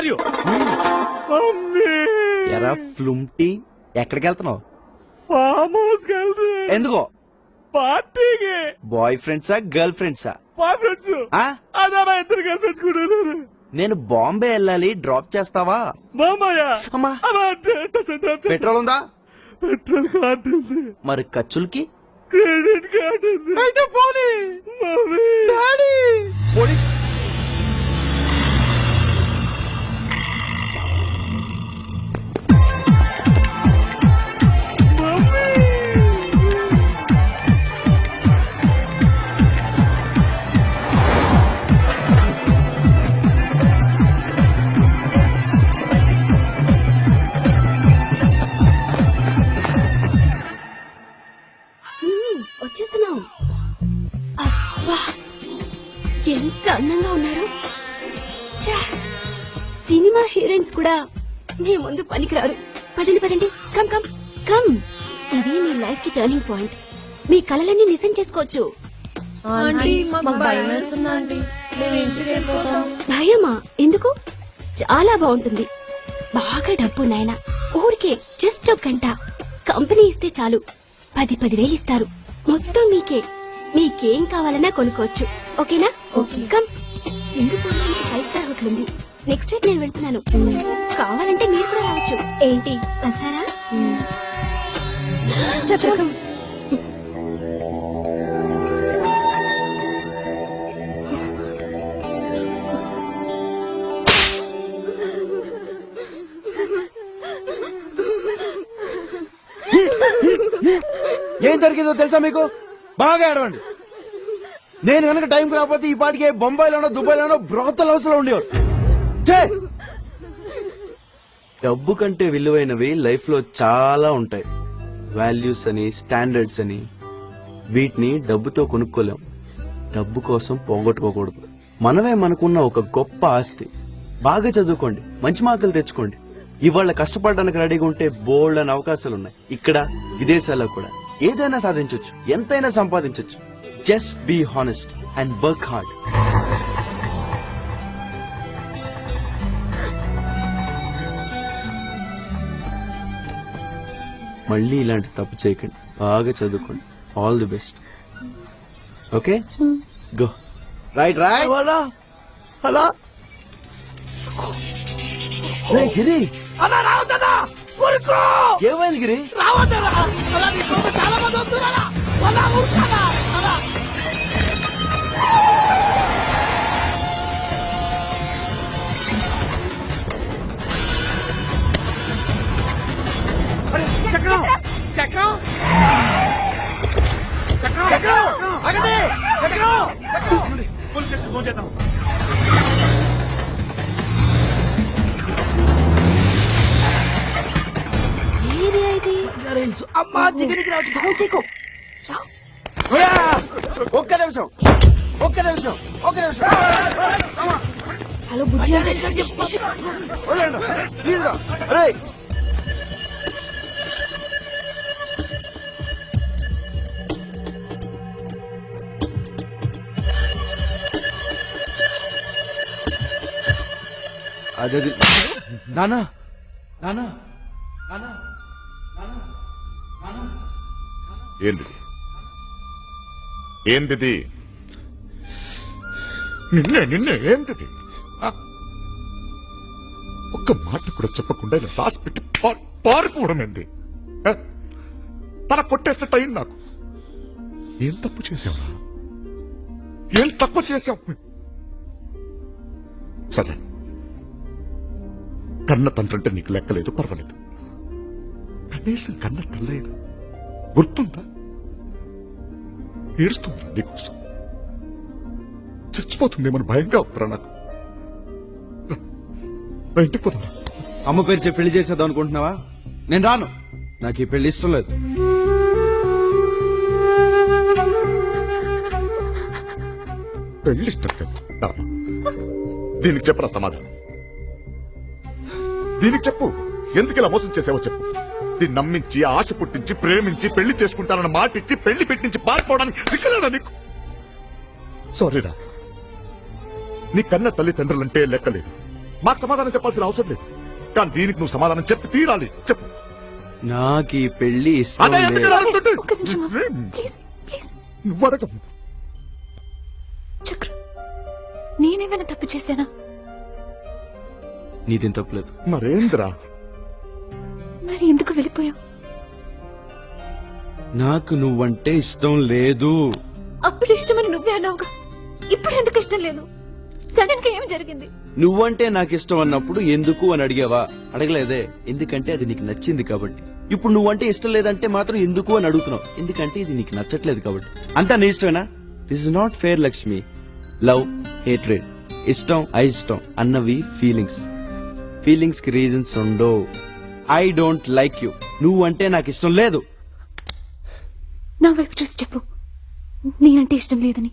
Are you? ఎరా ఫ్లుంటీ ఎక్కడికి వెళ్తున్నావు? ఫామ్ హౌస్ కి వెళ్తే ఎందుకో? పార్టీకి. బాయ్ ఫ్రెండ్సా గర్ల్ ఫ్రెండ్సా? Boy friends. అదే నా ఇద్దరు గర్ల్ ఫ్రెండ్స్ కూడా ఉన్నారు. నేను బాంబే వెళ్ళాలి, డ్రాప్ చేస్తావా? మామయ్య అమ్మా. పెట్రోల్ ఉందా? పెట్రోల్ కార్డు ఉంది. మరి ఖర్చులకి క్రెడిట్ కార్డు ఉంది. అయితే పోనీ. మమ్మీ డాడీ పోనీ. వచ్చేస్తున్నావు. అబ్బా ఎంత అందంగా ఉన్నారు. ఛా, సినిమా హీరోయిన్స్ కూడా మీ ముందు పనికిరారు. పదండి పదండి, కమ్ కమ్ కమ్. ఇది మీ లైఫ్ కి టర్నింగ్ పాయింట్. మీ కలలన్నీ నిజం చేసుకోవచ్చు. భయమా? ఎందుకు? చాలా బాగుంటుంది. బాగా డబ్బు నాయన. ఊరికే జస్ట్ ఒక గంట కంపెనీ ఇస్తే చాలు 10,000 ఇస్తారు. మొత్తం మీకే. మీకేం కావాలన్నా కొనుక్కోవచ్చు. ఓకేనా? Okay come. సింగపూర్ లో 5 స్టార్ హోటల్ ఉంది. నెక్స్ట్ వీక్ నేను వెళ్తున్నాను. కావాలంటే మీరు కూడా రావచ్చు. ఏంటి వస్తారా? చెప్పు. ఏం జరిగిందో తెలుసా మీకు? బాగా ఏడవండి. నేను కనుక టైంకి రాకపోతే ఈ పాటికి బొంబాయిలోనో దుబాయ్లోనో బ్రోతల్ హౌస్ లో ఉండేవారు. డబ్బు కంటే విలువైనవి లైఫ్ లో చాలా ఉంటాయి. వాల్యూస్ అని, స్టాండర్డ్స్ అని. వీటిని డబ్బుతో కొనుక్కోలేం. డబ్బు కోసం పోగొట్టుకోకూడదు. మనమే మనకున్న ఒక గొప్ప ఆస్తి. బాగా చదువుకోండి, మంచి మార్కులు తెచ్చుకోండి. ఇవాళ కష్టపడడానికి రెడీగా ఉంటే బోల్డ్ అని అవకాశాలు ఉన్నాయి. ఇక్కడ విదేశాల్లో కూడా ఏదైనా సాధించవచ్చు, ఎంతైనా సంపాదించవచ్చు. Just be honest and work hard. మళ్ళీ ఇలాంటి తప్పు చేయకండి. బాగా చదువుకోండి. All the best. Okay go. Right right. Hello Giri. అలా రావద్దన్నా, ఊరుకో. ఏమైంది గిరి? రావద్దన్నా, అలా నీ సొంత చాలా మంది వస్తున్నారా? అలా ఊరుకోనా? అలా చక్రం చక్రం చక్రం అగదే చక్రం చక్రం. పోలీస్ స్టేషన్ ఫోన్ చేద్దాం. అమ్మా దగ్గరికి ఒక్క నిమిషం. Hello Bujji. ప్లీజ్ రా. అరే అదే నానా నానా నానా. ఏంది నిన్నే ఏంది? ఒక్క మాట కూడా చెప్పకుండా ఇలా రాసి పెట్టి పారిపోవడం ఏంది? తల కొట్టేసినట్టు అయింది నాకు. ఏం తప్పు చేసావురా? ఏం తక్కువ చేసావు? సరే, కన్న తండ్రంటే నీకు లెక్కలేదు, పర్వాలేదు. కనీసం కన్న తల్లైనా గుర్తుందా? ఏడుస్తుందిరా నీకోసం. చచ్చిపోతుందేమని భయంగా ఉందిరా నాకు. నా ఇంటికి పోతారా? అమ్మ పేరు చెప్పి పెళ్లి చేసేద్దాం అనుకుంటున్నావా? నేను రాను. నాకు ఈ పెళ్లి ఇష్టం లేదు. పెళ్లి ఇష్టం కదా? దీనికి చెప్పరా సమాధానం? దీనికి చెప్పు. ఎందుకు ఇలా మోసం చేసావో చెప్పు. దీన్ని నమ్మించి, ఆశ పుట్టించి, ప్రేమించి, పెళ్లి చేసుకుంటానన్న మాట ఇచ్చి, పెళ్లి పెట్టించి పారిపోవడానికి సిక్కలేదా నీకు? సారీరా, నీ కన్న తల్లిదండ్రులంటే లెక్కలేదు. మాకు సమాధానం చెప్పాల్సిన అవసరం లేదు, కానీ దీనికి నువ్వు సమాధానం చెప్పి తీరాలి. చెప్పు. నాకు ఈ పెళ్లి ఇష్టం అదే ఎందుకు లేదు. అడుగుతుంటే? ఒక్క నిమిషం ప్లీజ్ ప్లీజ్. నువ్వు అడగ. చక్ర, నేనేమైనా తప్పు చేశానా? నీదేం తప్పలేదు. మరేంద్రా? మరి ఎందుకు వెళ్ళిపోయావు? నాకు నువ్వంటే ఇష్టం లేదు. అప్పుడు ఇష్టమని నువ్వే అన్నావుగా, ఇప్పుడు ఎందుకు ఇష్టం లేదు? సడన్ గా ఏం జరిగింది? నువ్వంటే నాకు ఇష్టం అన్నప్పుడు ఎందుకు అని అడిగావా? అడగలేదే, ఎందుకంటే అది నీకు నచ్చింది కాబట్టి. ఇప్పుడు నువ్వంటే ఇష్టం లేదంటే మాత్రం ఎందుకు అని అడుగుతున్నావు, ఎందుకంటే ఇది నీకు నచ్చట్లేదు కాబట్టి. అంతా నీ ఇష్టమేనా? This is not fair Lakshmi. Love, hatred, ఇష్టం అయిష్టం అన్నవి ఫీలింగ్స్. ఫీలింగ్స్ కి రీజన్స్ ఉండవు. I don't like you. నువ్వంటే నాకు ఇష్టం లేదు. నా వైపు చూసి చెప్పు, నేనంటే ఇష్టం లేదని.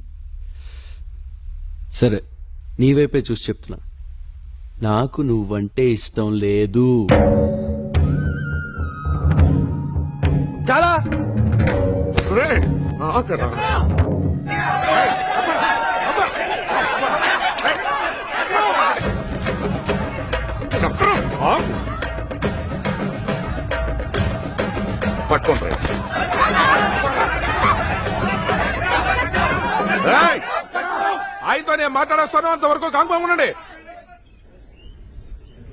సరే, నీ వైపే చూసి చెప్తున్నా. నాకు నువ్వంటే ఇష్టం లేదు. చాలా రే, ఆగరా. చక్రం, ఆగు. పట్టుకోండి రే. ఏయ్! ఆయనతో నేను మాట్లాడేస్తాను, అంతవరకు కాంపం ఉండండి.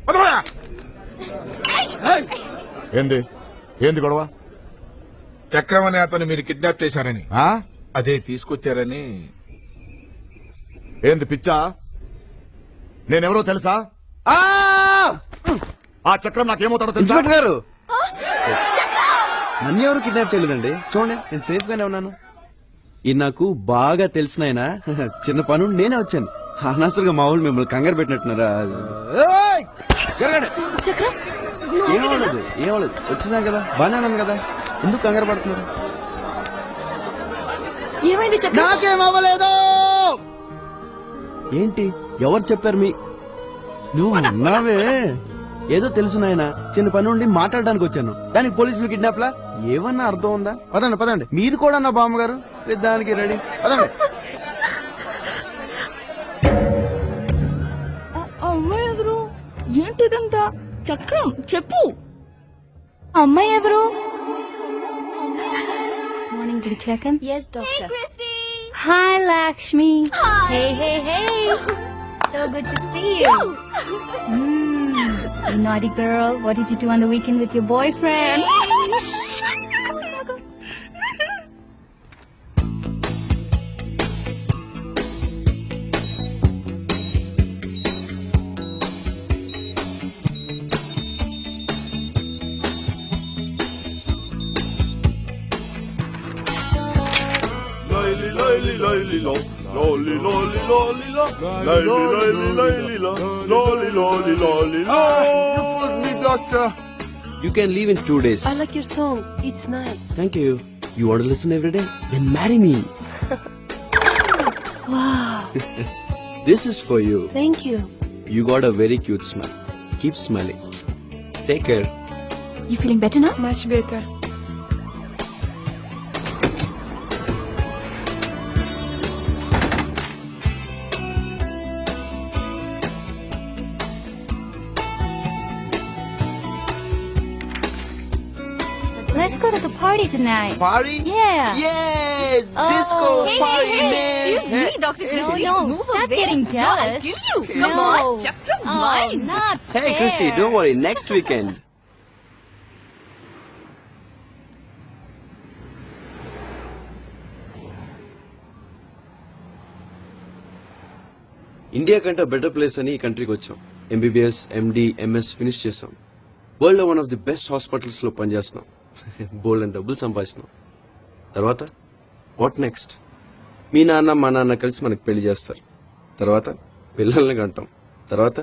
వదలరా. ఏంది ఏంది గొడవ? చక్రం అనే అతను మీరు కిడ్నాప్ చేశారని, ఆ? అదే తీసుకొచ్చారని. ఏంది పిచ్చా? నేనెవరో తెలుసా? ఆ చక్రం నాకేమవుతాడో తెలుసా? ఇన్స్పెక్టర్ గారు, నన్ను ఎవరు కిడ్నాప్ చేయలేదండి. చూడండి, నేను సేఫ్ గానే ఉన్నాను. ఇది నాకు బాగా తెలిసిన ఆయన. చిన్న పను నేనే వచ్చాను. అనవసరంగా మా వాళ్ళు మిమ్మల్ని కంగారు పెట్టినట్టున్నారా? ఏయ్! జరగండి. చక్రం, ఏమవలేదు, ఏమవలేదు. వచ్చేసాం కదా, బాగానే ఉన్నాను కదా, ఎందుకు కంగారు పడుతున్నారు? ఏమైంది చక్రం? నాకేమవ్వలేదు. ఏంటి, ఎవరు చెప్పారు? నువ్వు అన్నావే ఏదో తెలుసు నాయన, చిన్న పని ఉండి మాట్లాడడానికి వచ్చాను, దానికి పోలీసులు కిడ్నాప్ లా? ఏమన్నా అర్థం ఉందా? పదండి పదండి, మీరు కూడా నా బామ్మగారు దానికి రెడీ. పదండి. అమ్మాయి ఎవరు? ఏంటిదంతా? చక్రం చెప్పు. అమ్మాయి ఎవరు? Morning, did you check him? Yes, doctor. Hi, Lakshmi. Hey, hey, hey. So good to see you. You naughty girl. What did you do on the weekend with your boyfriend? You can leave in 2 days. I like your song. It's nice. Thank you. You want to listen every day? Then marry me. Wow. This is for you. Thank you. You got a very cute smile. Keep smiling. Take care. You feeling better now? Much better. Let's go to the party tonight. Party? Yeah. Yeah! Disco hey, party, hey, man! Excuse me, Dr. Christie. no, Move stop away. getting jealous. No, I'll kill you. Come No. on, Chakram's Oh, mine. not Hey, fair. Chrissy, don't worry. Next weekend. India కంటే better place అని ఈ కంట్రీకి వచ్చాం. MBBS, ఎండి, MS finish చేసాం. World లో one of the best hospitals లో పనిచేస్తున్నాం. బోల్డ్ and డబ్బులు సంపాదిస్తున్నాం. తర్వాత వాట్ నెక్స్ట్? మీ నాన్న మా నాన్న కలిసి మనకి పెళ్లి చేస్తారు. తర్వాత పిల్లల్ని కంటాం. తర్వాత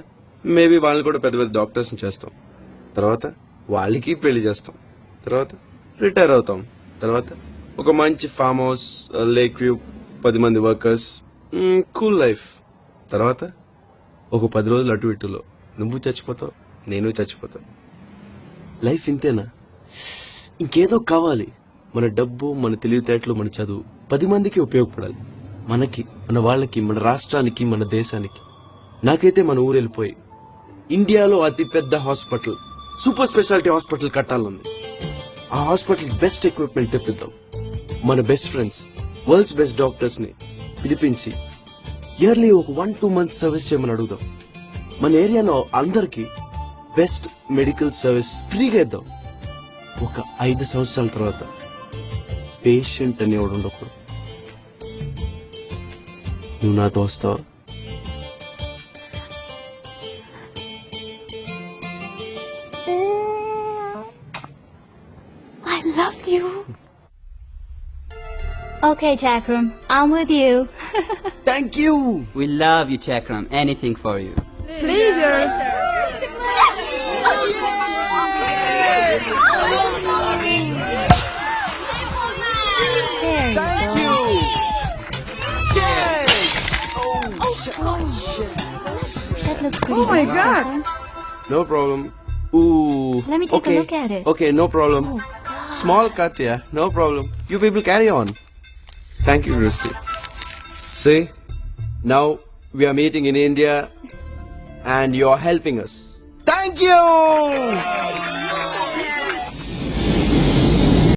మేబీ వాళ్ళని కూడా పెద్ద పెద్ద డాక్టర్స్ని చేస్తాం. తర్వాత వాళ్ళకి పెళ్లి చేస్తాం. తర్వాత రిటైర్ అవుతాం. తర్వాత ఒక మంచి ఫామ్ హౌస్, లేక్ వ్యూ, 10 మంది వర్కర్స్, కూల్ లైఫ్. తర్వాత ఒక 10 రోజులు అటు ఇటులో నువ్వు చచ్చిపోతావు, నేను చచ్చిపోతావు. లైఫ్ ఇంతేనా? ఇంకేదో కావాలి. మన డబ్బు, మన తెలివితేటలు, మన చదువు 10 మందికి ఉపయోగపడాలి. మనకి, మన వాళ్ళకి, మన రాష్ట్రానికి, మన దేశానికి. నాకైతే మన ఊరు వెళ్ళిపోయి ఇండియాలో అతి పెద్ద హాస్పిటల్, సూపర్ స్పెషాలిటీ హాస్పిటల్ కట్టాలంది. ఆ హాస్పిటల్ బెస్ట్ ఎక్విప్మెంట్ తెప్పిద్దాం. మన best friends, world's best doctors ని పిలిపించి ఇయర్లీ ఒక 1-2 months సర్వీస్ చేయమని అడుగుదాం. మన ఏరియాలో అందరికి బెస్ట్ మెడికల్ సర్వీస్ ఫ్రీగా ఇద్దాం. ఒక 5 సంవత్సరాల తర్వాత పేషెంట్ అనేవాడు ఉండకూడదు. నువ్వు నాతో వస్తావా? I love you. Okay, Chakram, I'm with you. Thank you. We love you, Chakram. Anything for you. There you go. That looks pretty. Oh my God! No problem. Ooh. Let me take okay. a look at it. Okay, no problem. Oh, Small cut, yeah. No problem. You people carry on. Thank you, Christy. See, now we are meeting in India and you are helping us. Thank you!